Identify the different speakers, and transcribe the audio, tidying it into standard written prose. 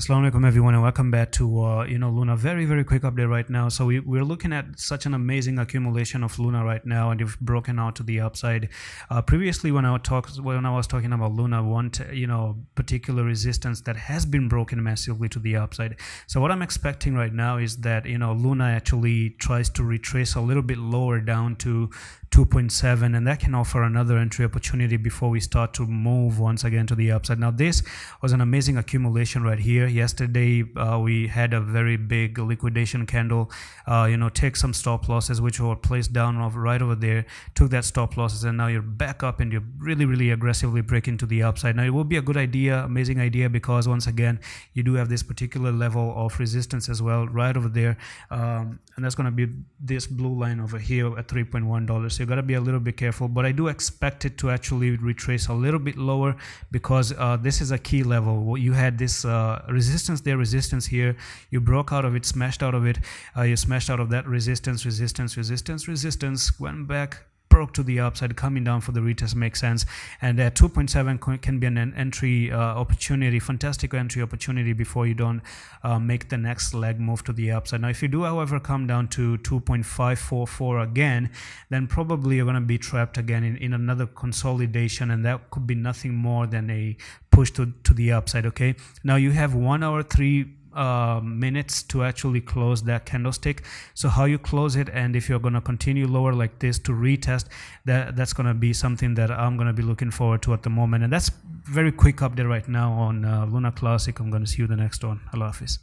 Speaker 1: Assalamu alaikum everyone, and welcome back to Luna. Very quick update right now. So we're looking at such an amazing accumulation of Luna right now, and you've broken out to the upside. Previously, when I was talking about Luna, one particular resistance that has been broken massively to the upside. So what I'm expecting right now is that Luna actually tries to retrace a little bit lower down to 2.7, and that can offer another entry opportunity before we start to move once again to the upside. Now this was an amazing accumulation right here. Yesterday we had a very big liquidation candle, take some stop losses which were placed down right over there, took that stop losses, and now you're back up and you're really aggressively breaking to the upside. Now it will be a good idea, amazing idea, because once again you do have this particular level of resistance as well right over there, and that's going to be this blue line over here at $3.1. So you got to be a little bit careful, but I do expect it to actually retrace a little bit lower, because this is a key level. You had this resistance there, resistance here, you broke out of it, smashed out of it, you smashed out of that resistance, went back, broke to the upside, coming down for the retest makes sense, and 2.7 can be an entry opportunity, fantastic entry opportunity before you don't make the next leg move to the upside. Now if you do however come down to 2.544 again, then probably you're going to be trapped again in another consolidation, and that could be nothing more than a push to the upside. Okay, now you have 1 hour 3 minutes to actually close that candlestick. So how you close it, and if you're going to continue lower like this to retest, that's going to be something that I'm going to be looking forward to at the moment. And that's very quick update right now on Luna Classic. I'm going to see you the next one. Allah Hafiz.